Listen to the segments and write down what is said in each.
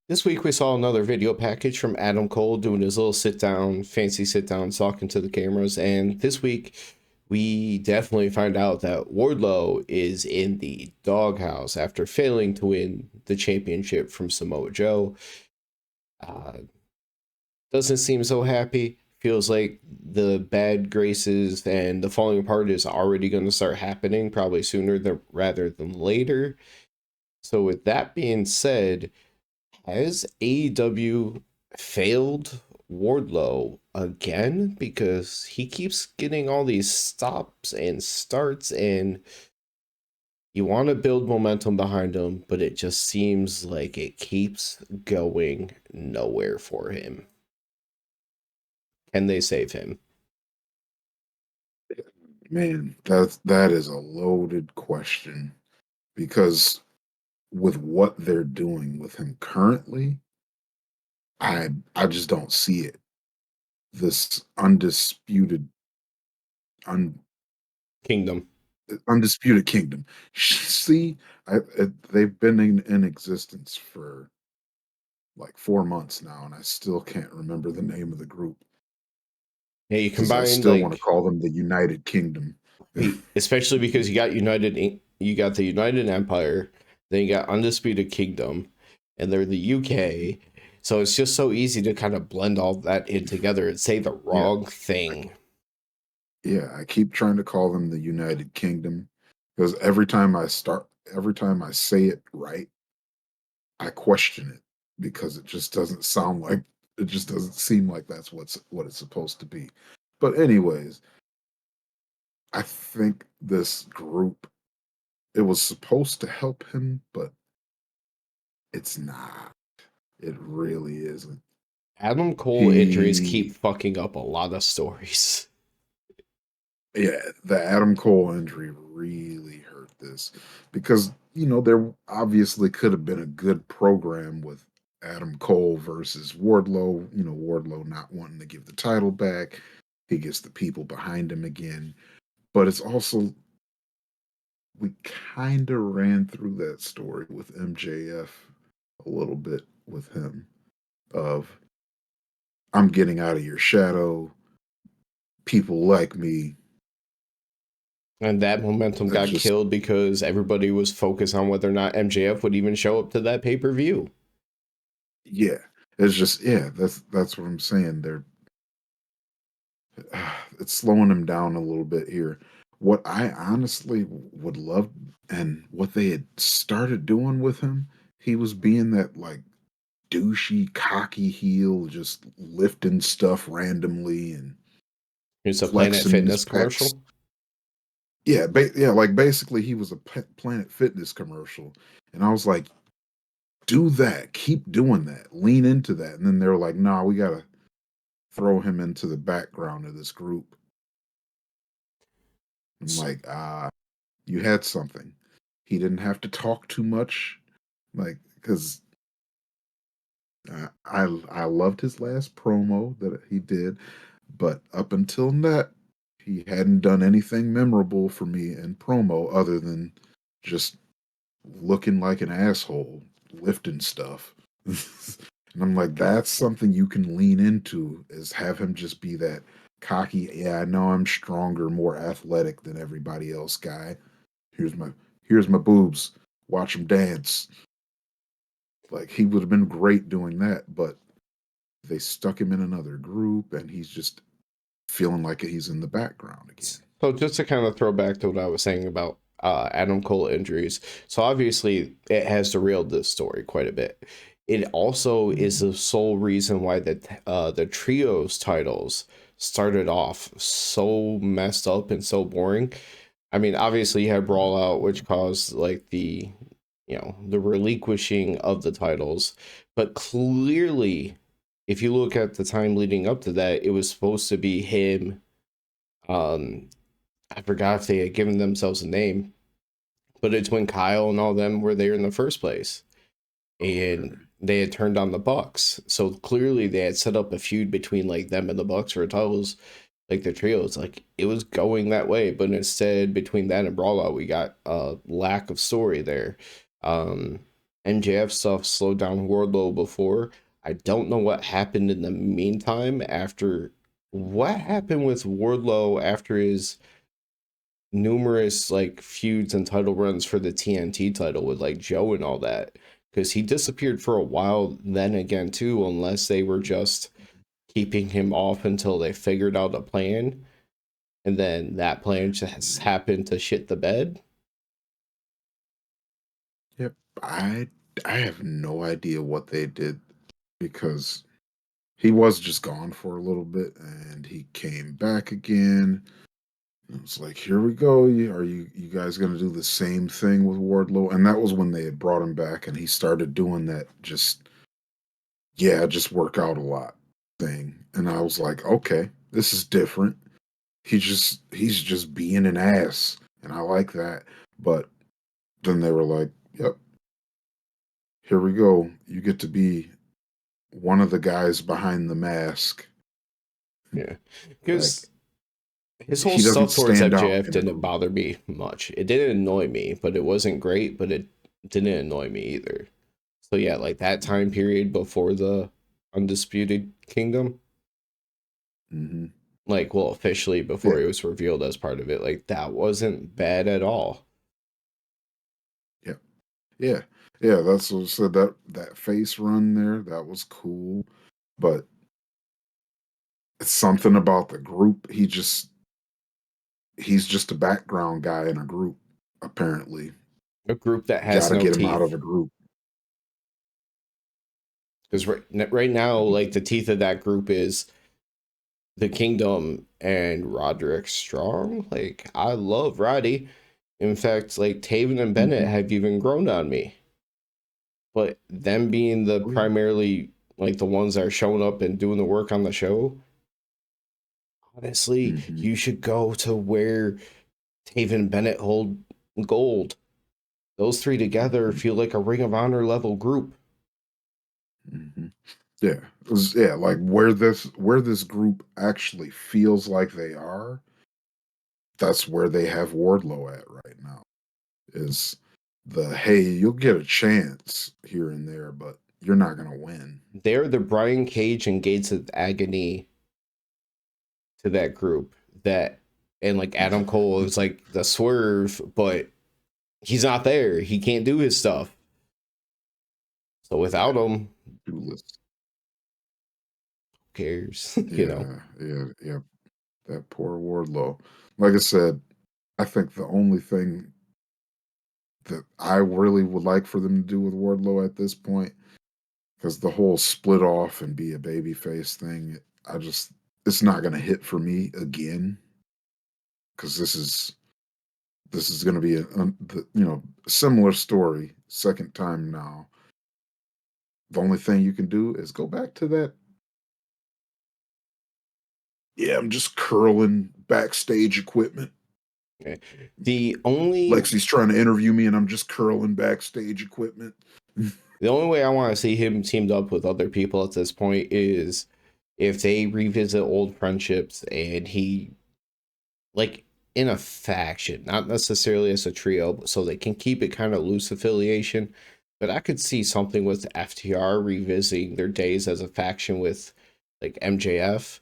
This week we saw another video package from Adam Cole doing his little sit down, fancy sit down, talking to the cameras. And this week we definitely find out that Wardlow is in the doghouse after failing to win the championship from Samoa Joe. Uh, doesn't seem so happy. Feels like the bad graces and the falling apart is already going to start happening, probably sooner than rather than later. So with that being said, has AEW failed Wardlow again? Because he keeps getting all these stops and starts, and you want to build momentum behind him, but it just seems like it keeps going nowhere for him. Can they save him? Man, that is a loaded question because with what they're doing with him currently, I just don't see it. This un, Kingdom. undisputed kingdom. See, they've been in existence for like 4 months now, and I still can't remember the name of the group Yeah, you because I combine still want to like call them the United Kingdom. especially because you got you got the United Empire, then you got Undisputed Kingdom, and they're the UK. So it's just so easy to kind of blend all that in together and say the Yeah, wrong thing. yeah, I keep trying to call them the United Kingdom because every time I say it right, I question it because it just doesn't sound like it just doesn't seem like that's what it's supposed to be. But anyways, I think this group it was supposed to help him, but it's not. It really isn't. Adam Cole injuries keep He fucking up a lot of stories. Yeah, the Adam Cole injury really hurt this because, there obviously could have been a good program with Adam Cole versus Wardlow, Wardlow not wanting to give the title back. He gets the people behind him again. But it's also, we kind of ran through that story with MJF a little bit with him of, I'm getting out of your shadow. People like me. And that momentum It's got just killed because everybody was focused on whether or not MJF would even show up to that pay per view. Yeah, it's just yeah. That's what I'm saying. It's slowing him down a little bit here. What I honestly would love, and what they had started doing with him, he was being that like douchey, cocky heel, just lifting stuff randomly and It's a Planet flexing his Fitness pecs. commercial. Yeah, yeah, like basically he was a Planet Fitness commercial, and I was like, do that, keep doing that, lean into that, and then they're like, nah, we gotta throw him into the background of this group. I'm like, you had something. He didn't have to talk too much, like because I loved his last promo that he did, but up until that, he hadn't done anything memorable for me in promo other than just looking like an asshole, lifting stuff. And I'm like, that's something you can lean into is have him just be that cocky, yeah, I know I'm stronger, more athletic than everybody else guy. Here's my here's my boobs. Watch them dance. Like he would have been great doing that, but they stuck him in another group and he's just feeling like he's in the background again. So just to kind of throw back to what I was saying about Adam Cole injuries. So obviously it has derailed this story quite a bit. It also is Mhm. the sole reason why the trios titles started off so messed up and so boring. I mean, obviously you had Brawl Out, which caused like the relinquishing of the titles, but clearly, if you look at the time leading up to that, it was supposed to be him. Um, I forgot if they had given themselves a name, but it's when Kyle and all them were there in the first place, Okay. and they had turned on the Bucks. So clearly, they had set up a feud between like them and the Bucks for titles, like the trios. Like it was going that way, but instead, between that and Brawlout, we got a lack of story there. Um, MJF stuff slowed down Wardlow before. I don't know what happened in the meantime after. What happened with Wardlow after his numerous like feuds and title runs for the TNT title with like Joe and all that? Because he disappeared for a while then again too, unless they were just keeping him off until they figured out a plan, and then that plan just happened to shit the bed. Yep. I have no idea what they did because he was just gone for a little bit and he came back again. It was like, here we go. Are you guys going to do the same thing with Wardlow? And that was when they had brought him back and he started doing that just work out a lot thing. And I was like, okay, this is different. He's just being an ass. And I like that. But then they were like, yep, here we go. You get to be one of the guys behind the mask. Yeah, Like because his whole he doesn't stuff towards stand out MJF in a didn't group. bother me much. It didn't annoy me, but it wasn't great, but it didn't annoy me either. So yeah, like that time period before the Undisputed Kingdom, Mm-hmm. like well, officially Yeah, before it was revealed as part of it, like that wasn't bad at all. yeah, yeah, yeah. That's what I said. That face run there, that was cool. But it's something about the group. He's just a background guy in a group. Apparently, A group that got has to no get him out of teeth. a group. Because right now, like the teeth of that group is the Kingdom and Roderick Strong. Like I love Roddy. In fact, like Taven and Bennett Mm-hmm. have even grown on me. But them being the Oh yeah. primarily like the ones that are showing up and doing the work on the show, honestly, Mm-hmm. you should go to where Taven and Bennett hold gold. Those three together Mm-hmm. feel like a Ring of Honor level group. Mm-hmm. Yeah, like where this group actually feels like they are. That's where they have Wardlow at right now. Is the hey, you'll get a chance here and there, but you're not gonna win. They're the Brian Cage and Gates of Agony to that group. That and like Adam Cole is like the swerve, but he's not there. He can't do his stuff. So Yeah, without him, Julius. who cares? You know. Yeah. That poor Wardlow. Like I said, I think the only thing that I really would like for them to do with Wardlow at this point, because the whole split off and be a babyface thing, it's not going to hit for me again. Because this is going to be a similar story second time now. The only thing you can do is go back to that. Yeah, I'm just curling backstage equipment. Okay. The only Lexi's trying to interview me, and I'm just curling backstage equipment. the only way I want to see him teamed up with other people at this point is if they revisit old friendships and he like in a faction, not necessarily as a trio, but so they can keep it kind of loose affiliation. But I could see something with FTR revisiting their days as a faction with like MJF,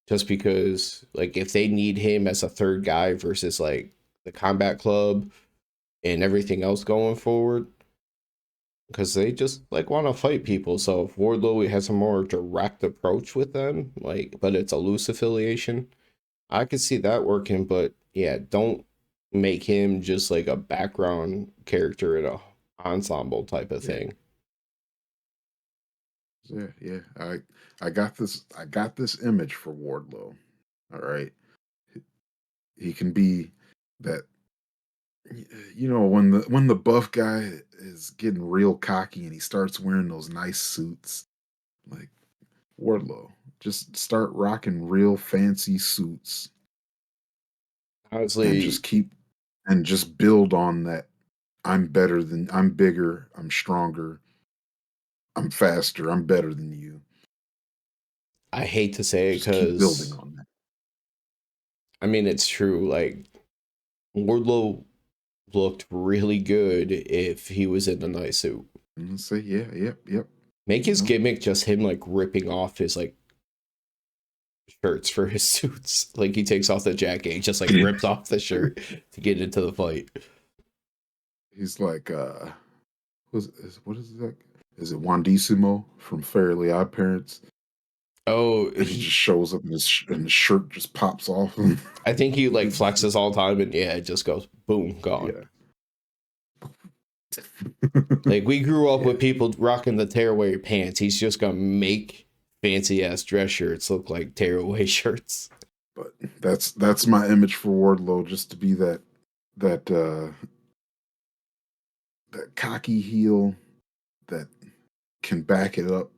just because like if they need him as a third guy versus like the Combat Club and everything else going forward, because they just like want to fight people. So if Wardlow has a more direct approach with them, like but it's a loose affiliation, I could see that working, but yeah, don't make him just like a background character in a ensemble type of Yeah, thing. yeah. I got this image for Wardlow. All right, he can be that. When the buff guy is getting real cocky and he starts wearing those nice suits, like Wardlow, just start rocking real fancy suits and Honestly, just build on that. I'm bigger, I'm stronger, I'm faster, I'm better than you. I hate to say it Just keep building because on that. I mean it's true. Like Wardlow looked really good if he was in a nice suit. And say, yeah, yep. Make You his know, gimmick just him like ripping off his like shirts for his suits. Like he takes off the jacket, he just like rips off the shirt to get into the fight. he's like, what is that? Is it Wandissimo from Fairly Odd Parents? Oh, And he just shows up and his shirt just pops off. I think he like flexes all the time, and yeah, it just goes boom, gone. Yeah. Like we grew up Yeah. with people rocking the tearaway pants. He's just gonna make fancy ass dress shirts look like tearaway shirts. But that's my image for Wardlow, just to be that that cocky heel that can back it up.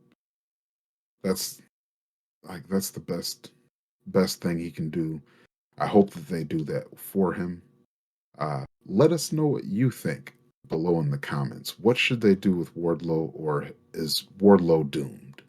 That's that's the best thing he can do. I hope that they do that for him. Let us know what you think below in the comments. What should they do with Wardlow, or is Wardlow doomed?